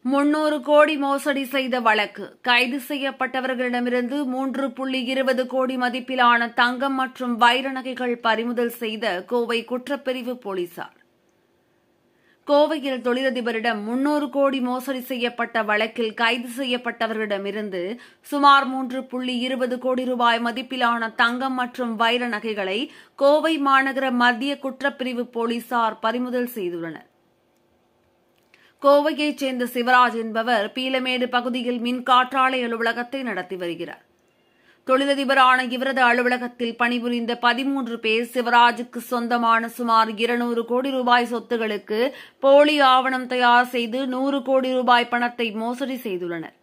300 கோடி மோசடி செய்த வழக்கு கைது செய்யப்பட்டவர்களிடமிருந்து 3.20 கோடி மதிப்பிலான தங்கம் மற்றும் வைர நகைகள் பறிமுதல் செய்த கோவை குற்றப்பிரிவு போலீசார். கோவையில் தொழிலதிபரிடம் 300 கோடி மோசடி செய்யப்பட்ட வழக்கில் கைது செய்யப்பட்டவர்களிடமிருந்து சுமார் 3.20 கோடி ரூபாய் மதிப்பிலான தங்கம் மற்றும் வைர நகைகளை கோவை மாநகர மத்திய குற்றப்பிரிவு போலீசார் பறிமுதல் செய்துள்ளனர். கோவையைச் சேர்ந்த சிவராஜ் என்பவர் பீலமேடு பகுதியில் மின்காற்றாலை அலுவலகத்தை நடத்தி வருகிறார். தொழிலதிபரான இவரது அலுவலகத்தில் பணிபுரிந்த 13 பேர் சிவராஜுக்கு சொந்தமான சுமார் 200 கோடி ரூபாய் சொத்துகளுக்கு போலி ஆவணம் தயார் செய்து 100 கோடி ரூபாய் பணத்தை மோசடி செய்துள்ளனர்.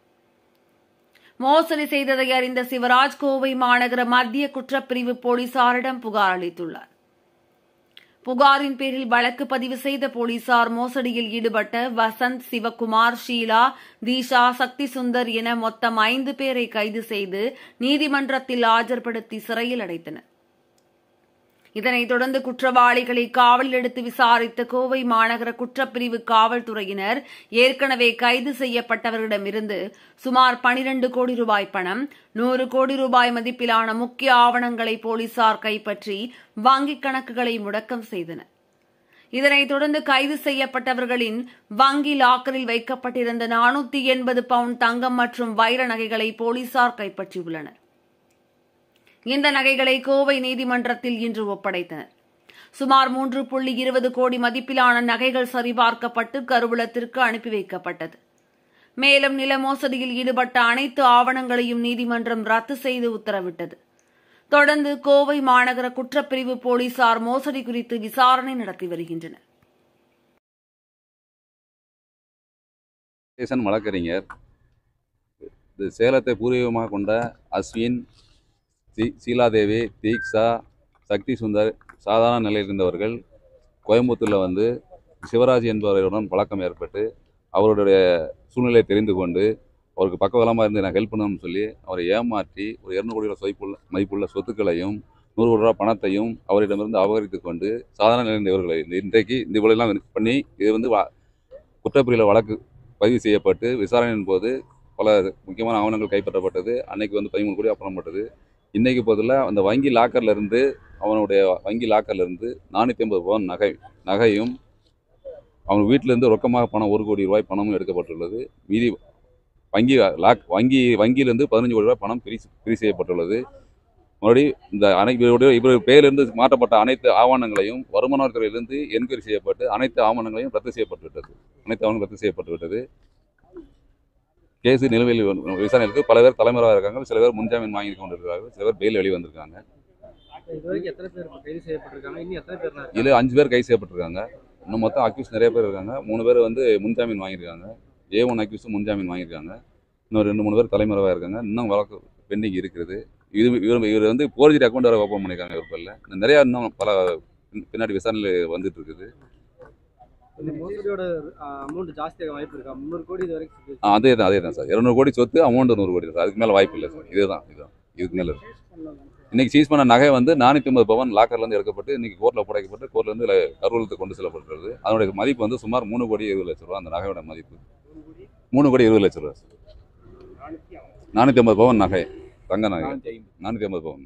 மோசடி செய்ததை அறிந்த சிவராஜ் கோவை மாநகர மத்திய குற்றப்பிரிவு போலீசாரிடம் புகார் அளித்துள்ளார். புகாரின் பேரில் வழக்கு பதிவு செய்த போலீசார் மோசடியில் ஈடுபட்ட வசந்த், சிவக்குமார், ஷீலா, தீஷா, சக்தி சுந்தர் என மொத்தம் 5 பேரை கைது செய்து நீதிமன்றத்தில் ஆஜர்படுத்தி சிறையில் அடைத்தனர். இதனைத் தொடர்ந்து குற்றவாளிகளை காவலில் எடுத்து விசாரித்த கோவை மாநகர குற்றப்பிரிவு காவல்துறையினர் ஏற்கனவே கைது செய்யப்பட்டவர்களிடமிருந்து சுமார் 12 கோடி ரூபாய் பணம், 100 கோடி ரூபாய் மதிப்பிலான முக்கிய ஆவணங்களை போலீசார் கைப்பற்றி வங்கிக் கணக்குகளை முடக்கம் செய்தனர். இதனைத் தொடர்ந்து கைது செய்யப்பட்டவர்களின் வங்கி லாக்கரில் வைக்கப்பட்டிருந்த 480 பவுண்ட் தங்கம் மற்றும் வைர நகைகளை போலீசார் கைப்பற்றியுள்ளனர். இந்த நகைகளை கோவை நீதிமன்றத்தில் இன்று ஒப்படைத்தனர். சுமார் 3.20 கோடி மதிப்பிலான நகைகள் சரிபார்க்கப்பட்டு கருவூலத்திற்கு அனுப்பி வைக்கப்பட்டது. மேலும் நில மோசடியில் ஈடுபட்ட அனைத்து ஆவணங்களையும் நீதிமன்றம் ரத்து செய்து உத்தரவிட்டது. தொடர்ந்து கோவை மாநகர குற்றப்பிரிவு போலீசார் மோசடி குறித்து விசாரணை நடத்தி வருகின்றனர். வழக்கறிஞர் சேலத்தை பூர்வீகமாக கொண்ட அஸ்வின், சீலாதேவி, தீக்ஷா, சக்தி சுந்தர் சாதாரண நிலையில் இருந்தவர்கள் கோயம்புத்தூரில் வந்து சிவராஜ் என்பவருடன் பழக்கம் ஏற்பட்டு அவருடைய சூழ்நிலையை தெரிந்து கொண்டு அவருக்கு பக்கபலமாக இருந்து நான் ஹெல்ப் பண்ணணும்னு சொல்லி அவரை ஏமாற்றி ஒரு 200 கோடி ரூபாய் மதிப்புள்ள சொத்துக்களையும் 100 கோடி ரூபாய் பணத்தையும் அவரிடமிருந்து அபகரித்து கொண்டு சாதாரண நிலையில் இருந்தவர்களை இன்றைக்கு இந்த இவ்வளோலாம் பண்ணி இது வந்து குற்றப்பிரிவில் வழக்கு பதிவு செய்யப்பட்டு விசாரணையின் போது பல முக்கியமான ஆவணங்கள் கைப்பற்றப்பட்டது. அன்னைக்கு வந்து 13 கோடி அப்புறப்பட்டது. இன்றைக்கு போதில் அந்த வங்கி லாக்கர்லேருந்து அவனுடைய வங்கி லாக்கர்லேருந்து 450 பவுன் நகையும் அவன் வீட்டிலேருந்து ரொக்கமாக பணம் 1 கோடி ரூபாய் பணமும் எடுக்கப்பட்டுள்ளது. மீதி வங்கியிலிருந்து 15 கோடி ரூபாய் பணம் பிரி செய்யப்பட்டுள்ளது. மறுபடியும் இந்த இவர் பெயரிலிருந்து மாற்றப்பட்ட அனைத்து ஆவணங்களையும் வருமானத்துறையிலிருந்து என்கொயரி செய்யப்பட்டு அனைத்து ஆவணங்களையும் ரத்து செய்யப்பட்டு விட்டது. கேஸு நிலுவையில் விசாரணைக்கு பல பேர் தலைமறைவாக இருக்காங்க. சில பேர் முன்ஜாமீன் வாங்கி கொண்டிருக்கிறார்கள். சில பேர் பெயில் வெளிவந்திருக்காங்க. இதில் 5 பேர் கைது செய்யப்பட்டிருக்காங்க. இன்னும் மொத்தம் அக்யூஸ் நிறைய பேர் இருக்காங்க. 3 பேர் வந்து முன்ஜாமீன் வாங்கியிருக்காங்க. A1 அக்யூஸ் முன்ஜாமீன் வாங்கியிருக்காங்க. இன்னும் 2-3 பேர் தலைமறைவாக இருக்காங்க. இன்னும் வழக்கு பெண்டிங் இருக்குது. இவர் வந்து போர்ஜரி அக்கௌண்ட் வேறு ஓப்பன் பண்ணியிருக்காங்க. இவர் பேரில் நிறையா இன்னும் பல பின்னாடி விசாரணையில் வந்துட்டு இருக்குது. அதே தான் சார். 200 கோடி சொத்து, அமௌண்ட் 100 கோடி சார். அதுக்கு மேலே வாய்ப்பு இல்லை சார். இதுதான் இதுக்கு மேலே இருக்கு. இன்னைக்கு சீஸ் பண்ண நகை வந்து 450 பவுன் லாக்கர்லேருந்து எடுக்கப்பட்டு இன்னைக்கு கோர்ட்டில் புடைக்கப்பட்டு கோர்ட்லேருந்து கருவூலத்துக்கு கொண்டு செல்லப்பட்டுள்ளது. அதனுடைய மதிப்பு வந்து சுமார் 3 கோடி 20 லட்ச ரூபா. அந்த நகையோட மதிப்பு 3 கோடி 20 லட்ச ரூபா. 450 பவுன் நகை, தங்க நகை 450 பவுன்.